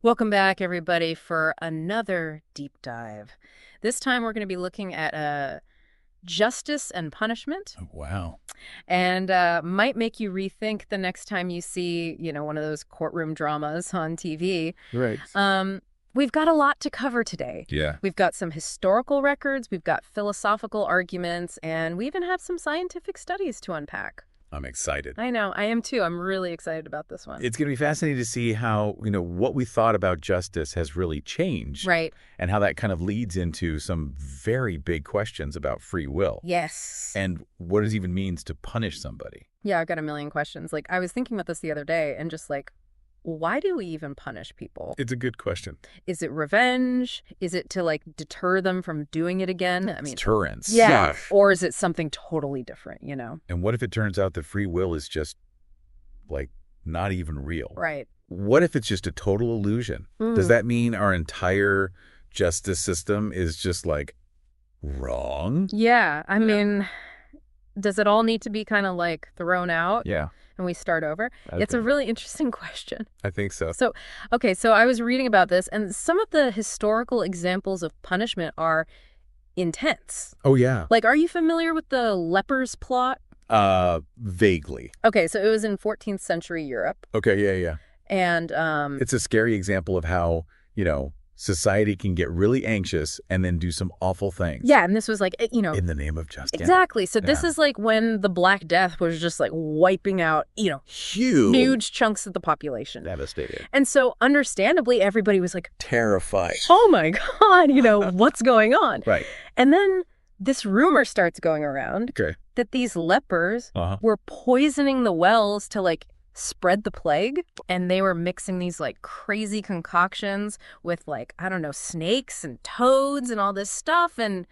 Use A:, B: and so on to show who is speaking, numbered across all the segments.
A: Welcome back, everybody, for another deep dive. This time we're going to be looking at justice and punishment.
B: Oh, wow.
A: And might make you rethink the next time you see, one of those courtroom dramas on TV.
B: Right.
A: We've got a lot to cover today.
B: Yeah.
A: We've got some historical records, we've got philosophical arguments, and we even have some scientific studies to unpack.
B: I'm excited.
A: I know, I am too. I'm really excited about this one.
B: It's going to be fascinating to see how, what we thought about justice has really changed.
A: Right.
B: And how that kind of leads into some very big questions about free will.
A: Yes.
B: And what it even means to punish somebody.
A: Yeah, I've got a million questions. I was thinking about this the other day and just why do we even punish people?
B: It's a good question.
A: Is it revenge? Is it to deter them from doing it again? I mean,
B: deterrence.
A: Yeah. Or is it something totally different,
B: And what if it turns out that free will is just not even real?
A: Right.
B: What if it's just a total illusion? Does that mean our entire justice system is just wrong?
A: Yeah. I mean, does it all need to be kind of thrown out?
B: Yeah.
A: And we start over? It's a really interesting question.
B: I think so.
A: So I was reading about this, and some of the historical examples of punishment are intense.
B: Oh, yeah.
A: Are you familiar with the lepers plot?
B: Vaguely.
A: Okay, so it was in 14th century Europe.
B: Okay, yeah.
A: And
B: it's a scary example of how, society can get really anxious and then do some awful things.
A: Yeah, and this was
B: in the name of justice.
A: Exactly. So this is when the Black Death was just wiping out,
B: huge
A: chunks of the population.
B: Devastated.
A: And so understandably, everybody was
B: terrified.
A: Oh my God, what's going on?
B: Right.
A: And then this rumor starts going around that these lepers were poisoning the wells to spread the plague, and they were mixing these crazy concoctions with I don't know, snakes and toads and all this stuff. And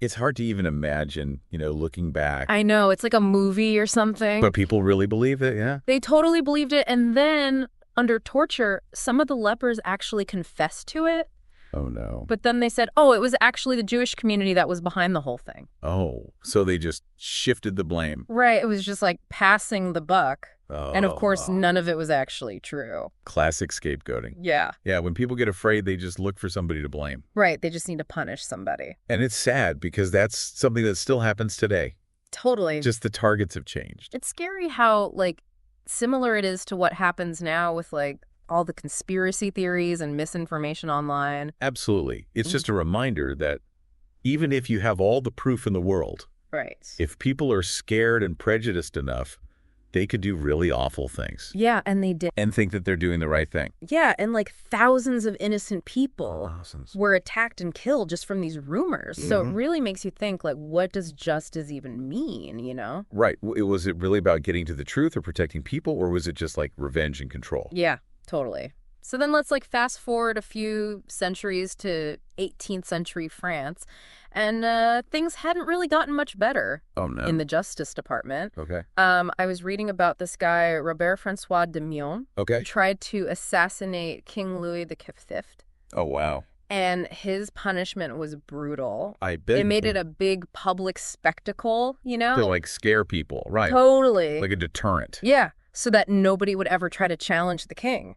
B: it's hard to even imagine, looking back.
A: I know, it's like a movie or something.
B: But people really believe it, yeah?
A: They totally believed it. And then under torture, some of the lepers actually confessed to it.
B: Oh, no.
A: But then they said, it was actually the Jewish community that was behind the whole thing.
B: Oh, so they just shifted the blame.
A: Right. It was just passing the buck.
B: Oh.
A: And of course, none of it was actually true.
B: Classic scapegoating.
A: Yeah.
B: Yeah, when people get afraid, they just look for somebody to blame.
A: Right. They just need to punish somebody.
B: And it's sad because that's something that still happens today.
A: Totally.
B: Just the targets have changed.
A: It's scary how, similar it is to what happens now with, all the conspiracy theories and misinformation online.
B: Absolutely. It's just a reminder that even if you have all the proof in the world,
A: right,
B: if people are scared and prejudiced enough, they could do really awful things.
A: Yeah, and they did.
B: And think that they're doing the right thing.
A: Yeah, and thousands of innocent people were attacked and killed just from these rumors. So it really makes you think, what does justice even mean,
B: Right. Was it really about getting to the truth or protecting people, or was it just revenge and control?
A: Yeah, totally. So then let's fast forward a few centuries to 18th century France, and things hadn't really gotten much better in the Justice Department.
B: Okay.
A: I was reading about this guy, Robert Francois de Mion, who tried to assassinate King Louis XV.
B: Oh, wow.
A: And his punishment was brutal.
B: I bet.
A: It made it a big public spectacle,
B: To scare people, right.
A: Totally.
B: Like a deterrent.
A: Yeah, so that nobody would ever try to challenge the king.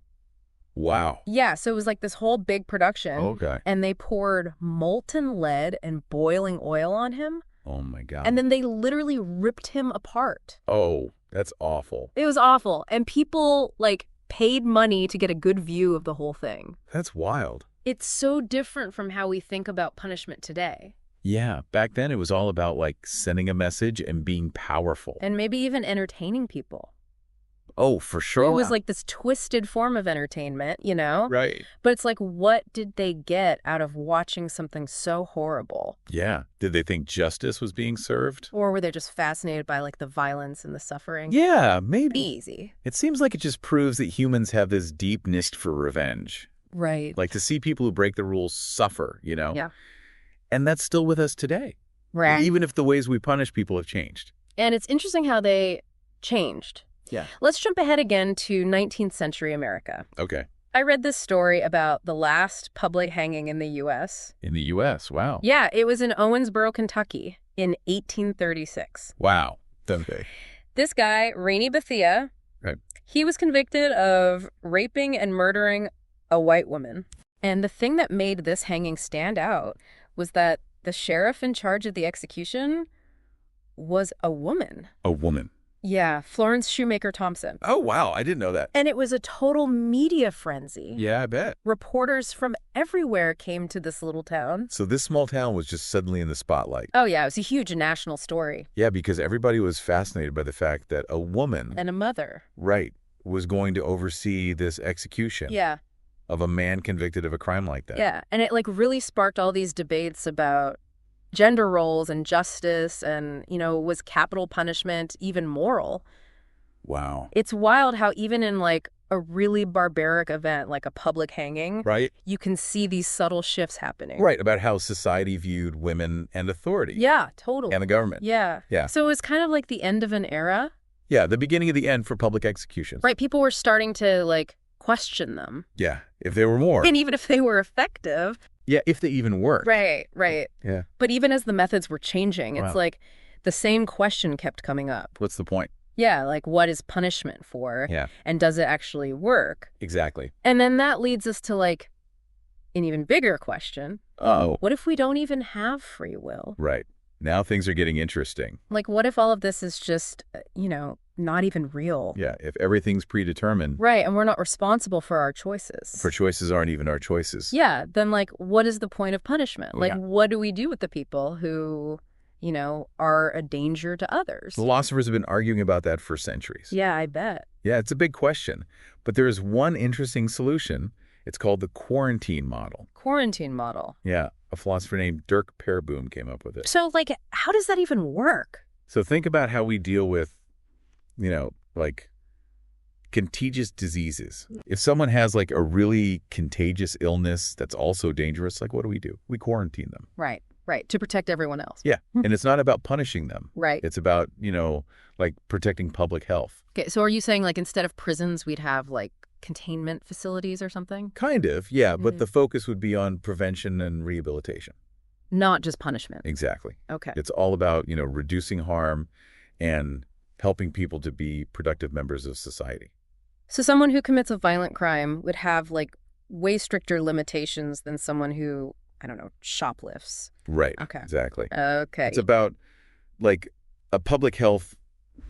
B: Wow.
A: Yeah, so it was this whole big production.
B: Okay.
A: And they poured molten lead and boiling oil on him.
B: Oh, my God.
A: And then they literally ripped him apart.
B: Oh, that's awful.
A: It was awful. And people, paid money to get a good view of the whole thing.
B: That's wild.
A: It's so different from how we think about punishment today.
B: Yeah. Back then, it was all about, sending a message and being powerful.
A: And maybe even entertaining people.
B: Oh, for sure.
A: It was this twisted form of entertainment,
B: Right.
A: But it's what did they get out of watching something so horrible?
B: Yeah. Did they think justice was being served?
A: Or were they just fascinated by the violence and the suffering?
B: Yeah, maybe.
A: Easy.
B: It seems like it just proves that humans have this deep nist for revenge.
A: Right.
B: To see people who break the rules suffer,
A: Yeah.
B: And that's still with us today.
A: Right.
B: Even if the ways we punish people have changed.
A: And it's interesting how they changed.
B: Yeah.
A: Let's jump ahead again to 19th century America.
B: Okay.
A: I read this story about the last public hanging in the U.S.
B: In the U.S., wow.
A: Yeah, it was in Owensboro, Kentucky in 1836.
B: Wow. Okay.
A: This guy, Rainey Bethia,
B: right.
A: He was convicted of raping and murdering a white woman. And the thing that made this hanging stand out was that the sheriff in charge of the execution was a woman.
B: A woman?
A: Yeah, Florence Shoemaker Thompson.
B: Oh, wow. I didn't know that.
A: And it was a total media frenzy.
B: Yeah, I bet.
A: Reporters from everywhere came to this little town.
B: So this small town was just suddenly in the spotlight.
A: Oh, yeah, it was a huge national story.
B: Yeah, because everybody was fascinated by the fact that a woman...
A: And a mother.
B: Right. Was going to oversee this execution.
A: Yeah.
B: Of a man convicted of a crime like that.
A: Yeah, and it really sparked all these debates about gender roles and justice and, was capital punishment even moral?
B: Wow.
A: It's wild how even in a really barbaric event like a public hanging,
B: right,
A: you can see these subtle shifts happening.
B: Right, about how society viewed women and authority.
A: Yeah, totally.
B: And the government.
A: Yeah.
B: Yeah.
A: So it was kind of like the end of an era.
B: Yeah, the beginning of the end for public executions.
A: Right, people were starting to question them.
B: Yeah, if they were more.
A: And even if they were effective.
B: Yeah, if they even worked.
A: Right.
B: Yeah.
A: But even as the methods were changing, it's the same question kept coming up.
B: What's the point?
A: Yeah, what is punishment for?
B: Yeah.
A: And does it actually work?
B: Exactly.
A: And then that leads us to an even bigger question.
B: Oh.
A: What if we don't even have free will?
B: Right. Now things are getting interesting.
A: What if all of this is just, not even real?
B: Yeah, if everything's predetermined.
A: Right, and we're not responsible for our choices.
B: For choices aren't even our choices.
A: Yeah, then what is the point of punishment? What do we do with the people who, are a danger to others?
B: Philosophers have been arguing about that for centuries.
A: Yeah, I bet.
B: Yeah, it's a big question. But there is one interesting solution. It's called the quarantine model.
A: Quarantine model?
B: Yeah, a philosopher named Dirk Perboom came up with it.
A: So, how does that even work?
B: So think about how we deal with, contagious diseases. If someone has a really contagious illness that's also dangerous, what do? We quarantine them.
A: Right, to protect everyone else.
B: Yeah, and it's not about punishing them.
A: Right.
B: It's about, protecting public health.
A: Okay, so are you saying instead of prisons, we'd have containment facilities or something?
B: Kind of, yeah, but the focus would be on prevention and rehabilitation.
A: Not just punishment.
B: Exactly.
A: Okay.
B: It's all about, reducing harm and helping people to be productive members of society.
A: So someone who commits a violent crime would have way stricter limitations than someone who, shoplifts.
B: Right.
A: Okay.
B: Exactly.
A: Okay.
B: It's about a public health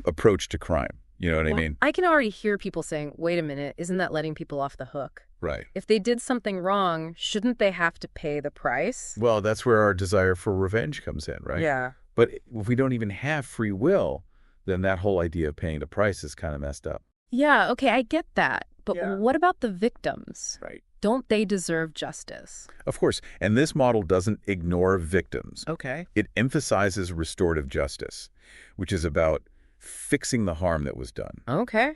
B: approach to crime. You know what I mean?
A: I can already hear people saying, wait a minute, isn't that letting people off the hook?
B: Right.
A: If they did something wrong, shouldn't they have to pay the price?
B: Well, that's where our desire for revenge comes in, right?
A: Yeah.
B: But if we don't even have free will, then that whole idea of paying the price is kind of messed up.
A: Yeah, okay, I get that. But what about the victims?
B: Right.
A: Don't they deserve justice?
B: Of course. And this model doesn't ignore victims.
A: Okay.
B: It emphasizes restorative justice, which is about fixing the harm that was done.
A: Okay.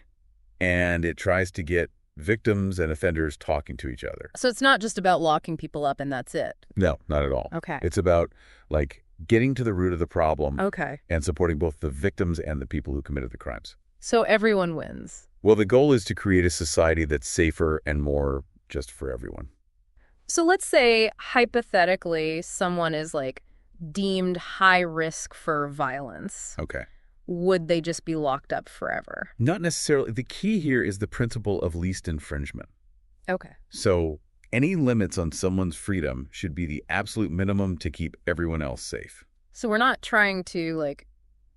B: And it tries to get victims and offenders talking to each other.
A: So it's not just about locking people up and that's it?
B: No, not at all.
A: Okay.
B: It's about, getting to the root of the problem.
A: Okay.
B: And supporting both the victims and the people who committed the crimes.
A: So everyone wins?
B: Well, the goal is to create a society that's safer and more just for everyone.
A: So let's say, hypothetically, someone is, deemed high risk for violence.
B: Okay.
A: Would they just be locked up forever?
B: Not necessarily. The key here is the principle of least infringement.
A: Okay.
B: So any limits on someone's freedom should be the absolute minimum to keep everyone else safe.
A: So we're not trying to,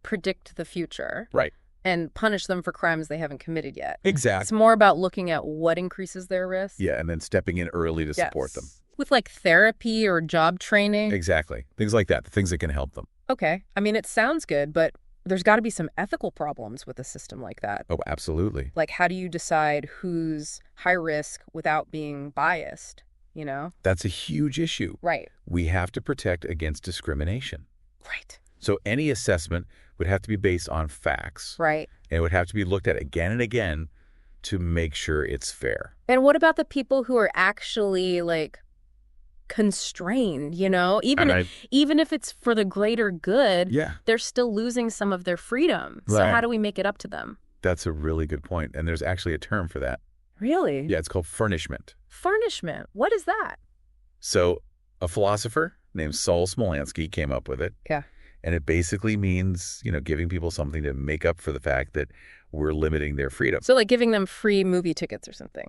A: predict the future.
B: Right.
A: And punish them for crimes they haven't committed yet.
B: Exactly.
A: It's more about looking at what increases their risk.
B: Yeah, and then stepping in early to support them.
A: With therapy or job training.
B: Exactly. Things like that, the things that can help them.
A: Okay. I mean, it sounds good, but there's got to be some ethical problems with a system like that.
B: Oh, absolutely.
A: How do you decide who's high risk without being biased,
B: That's a huge issue.
A: Right.
B: We have to protect against discrimination.
A: Right.
B: So any assessment would have to be based on facts.
A: Right.
B: And it would have to be looked at again and again to make sure it's fair.
A: And what about the people who are actually, constrained, Even if it's for the greater good, they're still losing some of their freedom. So how do we make it up to them?
B: That's a really good point. And there's actually a term for that.
A: Really?
B: Yeah, it's called furnishment.
A: Furnishment? What is that?
B: So a philosopher named Saul Smolansky came up with it.
A: Yeah.
B: And it basically means, giving people something to make up for the fact that we're limiting their freedom.
A: So like giving them free movie tickets or something.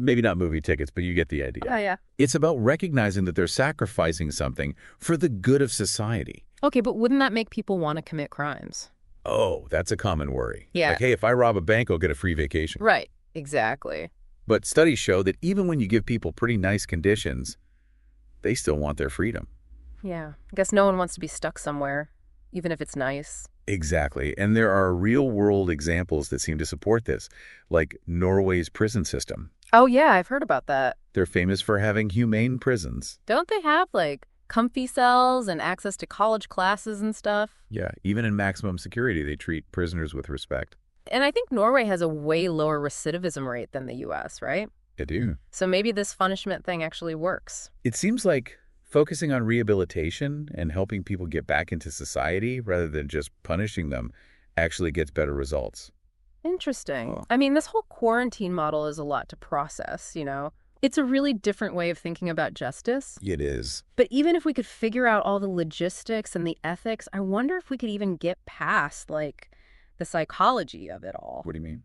B: Maybe not movie tickets, but you get the idea.
A: Oh, yeah.
B: It's about recognizing that they're sacrificing something for the good of society.
A: Okay, but wouldn't that make people want to commit crimes?
B: Oh, that's a common worry.
A: Yeah.
B: Like, hey, if I rob a bank, I'll get a free vacation.
A: Right. Exactly.
B: But studies show that even when you give people pretty nice conditions, they still want their freedom.
A: Yeah. I guess no one wants to be stuck somewhere, even if it's nice.
B: Exactly. And there are real-world examples that seem to support this, like Norway's prison system.
A: Oh, yeah, I've heard about that.
B: They're famous for having humane prisons.
A: Don't they have, like, comfy cells and access to college classes and stuff?
B: Yeah, even in maximum security, they treat prisoners with respect.
A: And I think Norway has a way lower recidivism rate than the U.S., right?
B: They do.
A: So maybe this punishment thing actually works.
B: It seems like focusing on rehabilitation and helping people get back into society rather than just punishing them actually gets better results.
A: Interesting.
B: Oh.
A: I mean, this whole quarantine model is a lot to process, It's a really different way of thinking about justice.
B: It is.
A: But even if we could figure out all the logistics and the ethics, I wonder if we could even get past, like, the psychology of it all.
B: What do you mean?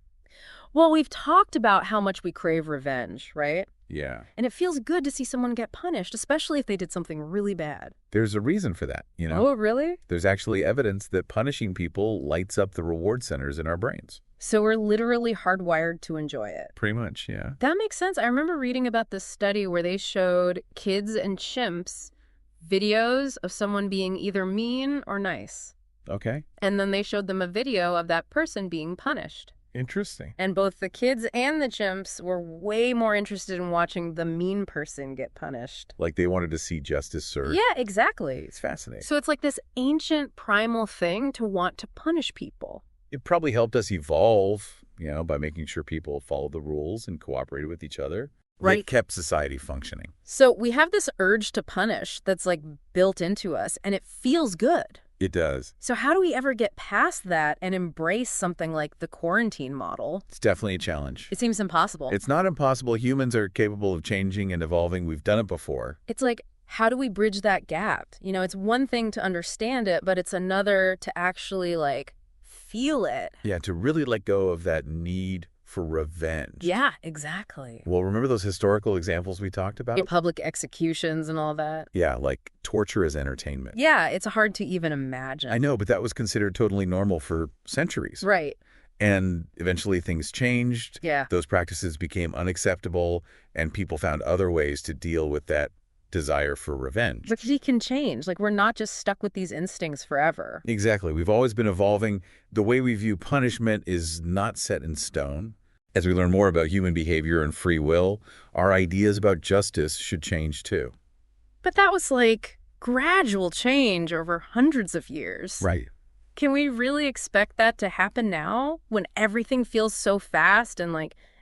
A: Well, we've talked about how much we crave revenge, right?
B: Yeah.
A: And it feels good to see someone get punished, especially if they did something really bad.
B: There's a reason for that,
A: Oh, really?
B: There's actually evidence that punishing people lights up the reward centers in our brains.
A: So we're literally hardwired to enjoy it.
B: Pretty much, yeah.
A: That makes sense. I remember reading about this study where they showed kids and chimps videos of someone being either mean or nice.
B: Okay.
A: And then they showed them a video of that person being punished.
B: Interesting.
A: And both the kids and the chimps were way more interested in watching the mean person get punished.
B: Like they wanted to see justice served.
A: Yeah, exactly.
B: It's fascinating.
A: So it's like this ancient primal thing to want to punish people.
B: It probably helped us evolve, by making sure people followed the rules and cooperated with each other.
A: Right.
B: It kept society functioning.
A: So we have this urge to punish that's like built into us, and it feels good.
B: It does.
A: So how do we ever get past that and embrace something like the quarantine model?
B: It's definitely a challenge.
A: It seems impossible.
B: It's not impossible. Humans are capable of changing and evolving. We've done it before.
A: It's like, how do we bridge that gap? It's one thing to understand it, but it's another to actually, feel it.
B: Yeah, to really let go of that need for revenge.
A: Yeah, exactly.
B: Well, remember those historical examples we talked about?
A: Public executions and all that.
B: Yeah, like torture as entertainment.
A: Yeah, it's hard to even imagine.
B: I know, but that was considered totally normal for centuries.
A: Right.
B: And eventually things changed.
A: Yeah.
B: Those practices became unacceptable, and people found other ways to deal with that desire for revenge.
A: But we can change. We're not just stuck with these instincts forever.
B: Exactly. We've always been evolving. The way we view punishment is not set in stone. As we learn more about human behavior and free will, our ideas about justice should change too.
A: But that was gradual change over hundreds of years.
B: Right.
A: Can we really expect that to happen now when everything feels so fast and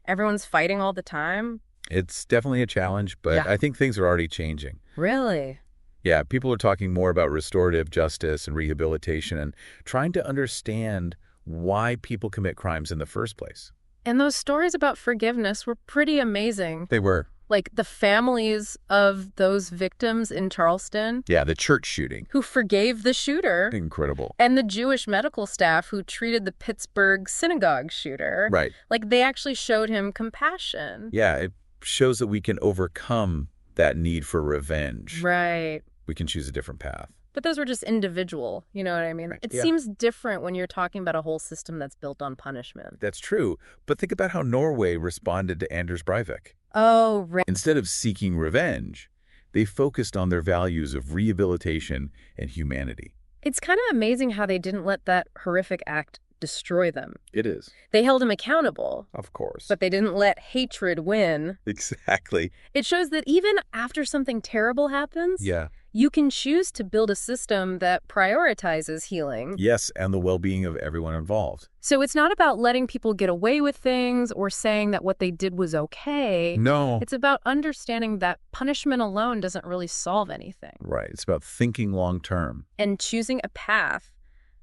A: everyone's fighting all the time?
B: It's definitely a challenge, but
A: Yeah.
B: I think things are already changing.
A: Really?
B: Yeah, people are talking more about restorative justice and rehabilitation and trying to understand why people commit crimes in the first place.
A: And those stories about forgiveness were pretty amazing.
B: They were.
A: The families of those victims in Charleston.
B: Yeah, the church shooting.
A: Who forgave the shooter.
B: Incredible.
A: And the Jewish medical staff who treated the Pittsburgh synagogue shooter.
B: Right.
A: They actually showed him compassion.
B: Yeah, it shows that we can overcome that need for revenge.
A: Right.
B: We can choose a different path.
A: But those were just individual, you know what I mean?
B: Right.
A: It
B: Yeah.
A: seems different when you're talking about a whole system that's built on punishment.
B: That's true. But think about how Norway responded to Anders Breivik.
A: Oh, right.
B: Instead of seeking revenge, they focused on their values of rehabilitation and humanity.
A: It's kind of amazing how they didn't let that horrific act destroy them.
B: It is.
A: They held him accountable,
B: Of course.
A: but they didn't let hatred win.
B: Exactly.
A: It shows that even after something terrible happens,
B: Yeah.
A: you can choose to build a system that prioritizes healing.
B: Yes, and the well-being of everyone involved.
A: So it's not about letting people get away with things or saying that what they did was okay.
B: No.
A: It's about understanding that punishment alone doesn't really solve anything.
B: Right. It's about thinking long-term.
A: And choosing a path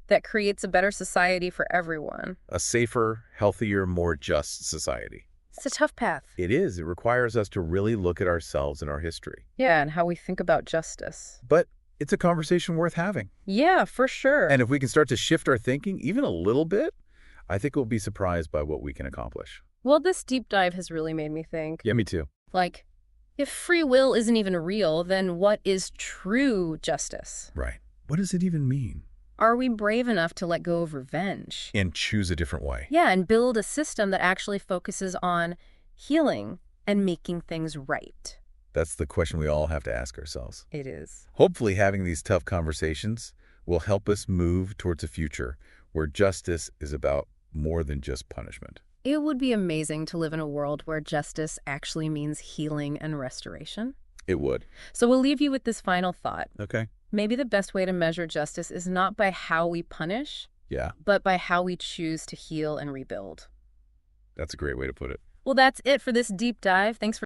A: that creates a better society for everyone.
B: A safer, healthier, more just society.
A: It's a tough path.
B: It is. It requires us to really look at ourselves and our history.
A: Yeah, and how we think about justice.
B: But it's a conversation worth having.
A: Yeah, for sure.
B: And if we can start to shift our thinking even a little bit, I think we'll be surprised by what we can accomplish.
A: Well, this deep dive has really made me think.
B: Yeah, me too.
A: Like, if free will isn't even real, then what is true justice?
B: Right. What does it even mean?
A: Are we brave enough to let go of revenge?
B: And choose a different way.
A: Yeah, and build a system that actually focuses on healing and making things right.
B: That's the question we all have to ask ourselves.
A: It is.
B: Hopefully having these tough conversations will help us move towards a future where justice is about more than just punishment.
A: It would be amazing to live in a world where justice actually means healing and restoration.
B: It would.
A: So we'll leave you with this final thought.
B: Okay.
A: Maybe the best way to measure justice is not by how we punish, but by how we choose to heal and rebuild.
B: That's a great way to put it.
A: Well, that's it for this deep dive. Thanks for